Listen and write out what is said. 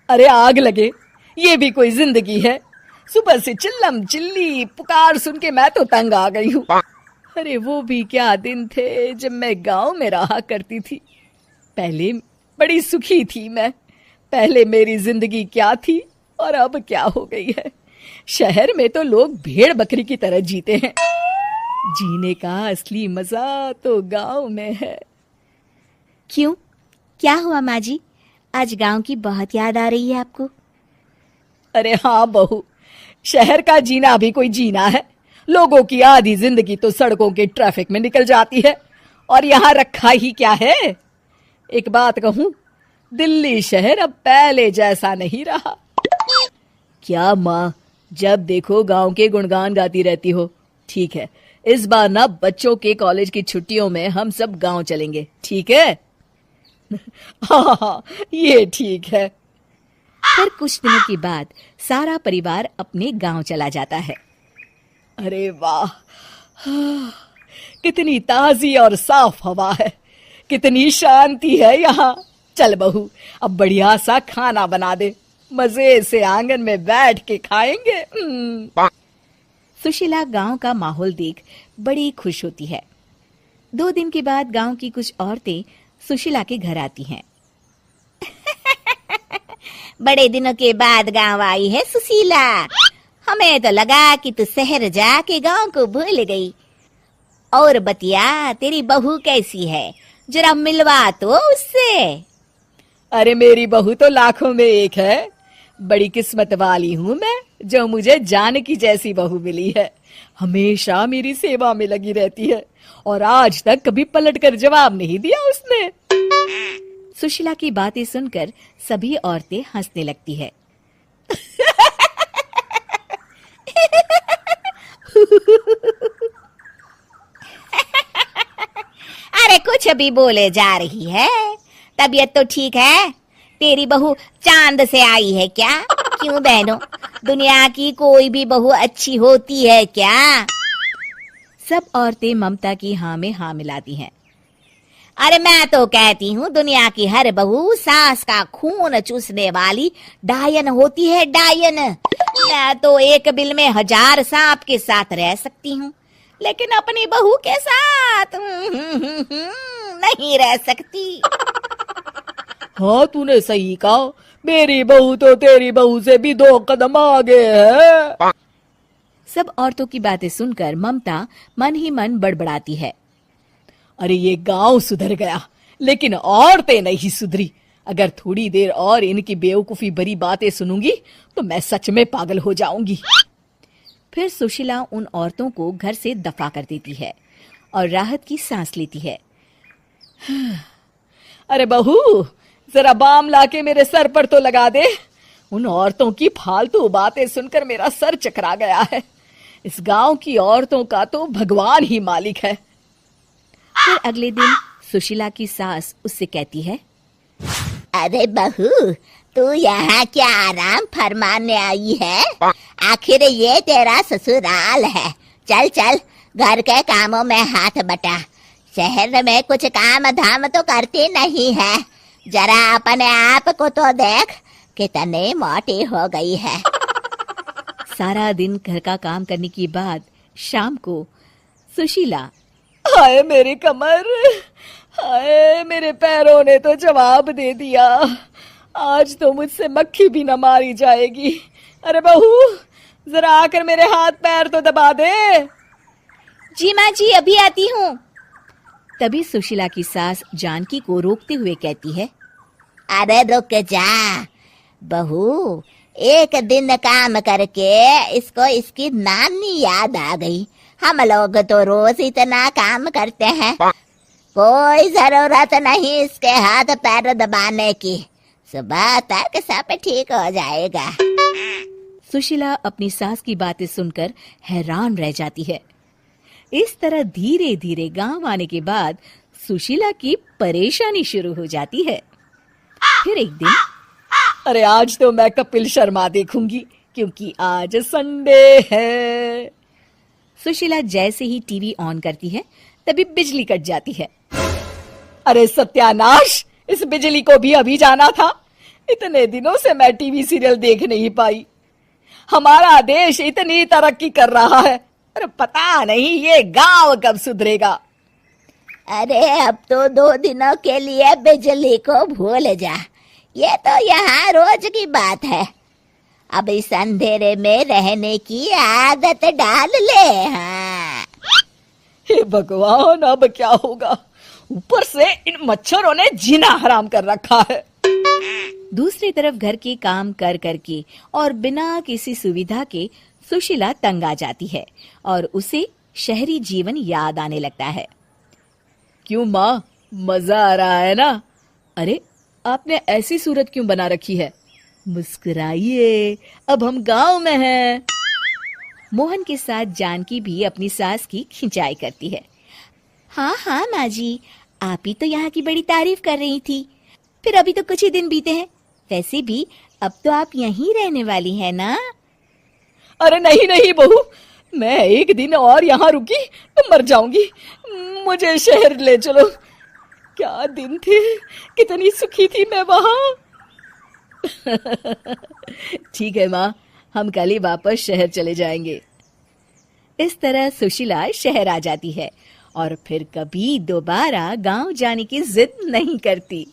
अरे आग लगे, ये भी कोई जिंदगी है। सुबह से चिल्लम चिल्ली पुकार सुन के मैं तो तंग आ गई हूँ। अरे वो भी क्या दिन थे जब मैं गांव में रहा करती थी। पहले बड़ी सुखी थी मैं। पहले मेरी जिंदगी क्या थी और अब क्या हो गई है। शहर में तो लोग भेड़ बकरी की तरह जीते हैं। जीने का असली मजा तो गांव में है। क्यों, क्या हुआ माँ जी? आज गांव की बहुत याद आ रही है आपको? अरे हाँ बहू, शहर का जीना भी कोई जीना है। लोगों की आधी जिंदगी तो सड़कों के ट्रैफिक में निकल जाती है और यहाँ रखा ही क्या है। एक बात कहूँ, दिल्ली शहर अब पहले जैसा नहीं रहा। क्या माँ, जब देखो गांव के गुणगान गाती रहती हो। ठीक है, इस बार ना बच्चों के कॉलेज की छुट्टियों में हम सब गांव चलेंगे, ठीक है? हाँ, ये ठीक है। फिर कुछ दिनों के बाद सारा परिवार अपने गांव चला जाता है। अरे वाह, कितनी ताजी और साफ हवा है, कितनी शांति है यहाँ। चल बहू, अब बढ़िया सा खाना बना दे, मजे से आंगन में बैठ के खाएंगे। सुशीला गांव का माहौल देख बड़ी खुश होती है। 2 दिन के बाद गांव की कुछ औरतें सुशीला के घर आती हैं। बड़े दिनों के बाद गांव आई है सुशीला। हमें तो लगा कि तू शहर जाके गांव को भूल गई। और बतिया, तेरी बहू कैसी है? जरा मिलवा तो उससे। अरे मेरी बहू तो लाखों में एक है। बड़ी किस्मत वाली हूँ मैं जो मुझे जानकी जैसी बहू मिली है। हमेशा मेरी सेवा में लगी रहती है और आज तक कभी पलटकर जवाब नहीं दिया उसने। सुशीला की बातें सुनकर सभी औरतें हंसने लगती है। अरे कुछ भी बोले जा रही है। तबीयत तो ठीक है? तेरी बहू चांद से आई है क्या? क्यों बहनों, दुनिया की कोई भी बहू अच्छी होती है क्या? सब औरतें ममता की हाँ में हाँ मिलाती हैं। अरे मैं तो कहती हूँ दुनिया की हर बहू सास का खून चूसने वाली डायन होती है, डायन। मैं तो एक बिल में 1000 सांप के साथ रह सकती हूँ, लेकिन अपनी बहू के साथ नहीं रह सकती। हाँ, तूने सही कहा। मेरी बहू तो तेरी बहू से भी 2 कदम आगे है। सब औरतों की बातें सुनकर ममता मन ही मन बड़बड़ाती है। अरे ये गांव सुधर गया, लेकिन औरतें नहीं सुधरी। अगर थोड़ी देर और इनकी बेवकूफी भरी बातें सुनूंगी तो मैं सच में पागल हो जाऊंगी। फिर सुशीला उन औरतों को घर से दफा कर देती है और राहत की सांस लेती है। अरे बहू, जरा बाम लाके मेरे सर पर तो लगा दे। उन औरतों की फालतू बातें सुनकर मेरा सर चकरा गया है। इस गांव की औरतों का तो भगवान ही मालिक है। फिर अगले दिन सुशीला की सास उससे कहती है, अरे बहू, तू यहाँ क्या आराम फरमाने आई है? आखिर ये तेरा ससुराल है। चल चल, घर के कामों में हाथ बटा। शहर में कुछ काम धाम तो करती नहीं है। जरा अपने आप को तो देख, कितनी मोटी हो गई है। सारा दिन घर का काम करने के बाद शाम को सुशीला, हाय मेरी कमर, हाय मेरे पैरों ने तो जवाब दे दिया। आज तो मुझसे मक्खी भी न मारी जाएगी। अरे बहू, जरा आकर मेरे हाथ पैर तो दबा दे। जी माँ जी, अभी आती हूँ। तभी सुशीला की सास जानकी को रोकते हुए कहती है, अरे रुक जा बहू, एक दिन काम करके इसको इसकी नानी याद आ गई। हम लोग तो रोज इतना काम करते हैं, कोई जरूरत नहीं इसके हाथ पैर दबाने की। सुबह तक सब ठीक हो जाएगा। सुशीला अपनी सास की बातें सुनकर हैरान रह जाती है। इस तरह धीरे धीरे गांव आने के बाद सुशीला की परेशानी शुरू हो जाती है। फिर एक दिन, अरे आज तो मैं कपिल शर्मा देखूंगी, क्योंकि आज संडे है। सुशीला जैसे ही टीवी ऑन करती है तभी बिजली कट जाती है। अरे सत्यानाश, इस बिजली को भी अभी जाना था। इतने दिनों से मैं टीवी सीरियल देख नहीं पाई। हमारा देश इतनी तरक्की कर रहा है, अरे पता नहीं ये गांव कब सुधरेगा। अरे अब तो 2 दिनों के लिए बिजली को भूल जा, ये तो यहाँ रोज की बात है। अब इस अंधेरे में रहने की आदत डाल ले। हाँ हे भगवान, अब क्या होगा? ऊपर से इन मच्छरों ने जीना हराम कर रखा है। दूसरी तरफ घर के काम कर करके और बिना किसी सुविधा के सुशीला तंग आ जाती है और उसे शहरी जीवन याद आने लगता है। क्यों माँ, मजा आ रहा है ना? अरे आपने ऐसी सूरत क्यों बना रखी है? मुस्कुराइए, अब हम गांव में हैं। मोहन के साथ जानकी भी अपनी सास की खिंचाई करती है। हाँ हाँ माँ जी, आप ही तो यहाँ की बड़ी तारीफ कर रही थी। फिर अभी तो कुछ ही दिन बीते हैं, वैसे भी अब तो आप यहीं रहने वाली है ना? अरे नहीं नहीं बहू, मैं एक दिन और यहाँ रुकी तो मर जाऊंगी। मुझे शहर ले चलो। क्या दिन थे, कितनी सुखी थी मैं वहां। ठीक है माँ, हम कल ही वापस शहर चले जाएंगे। इस तरह सुशीला शहर आ जाती है और फिर कभी दोबारा गांव जाने की जिद नहीं करती।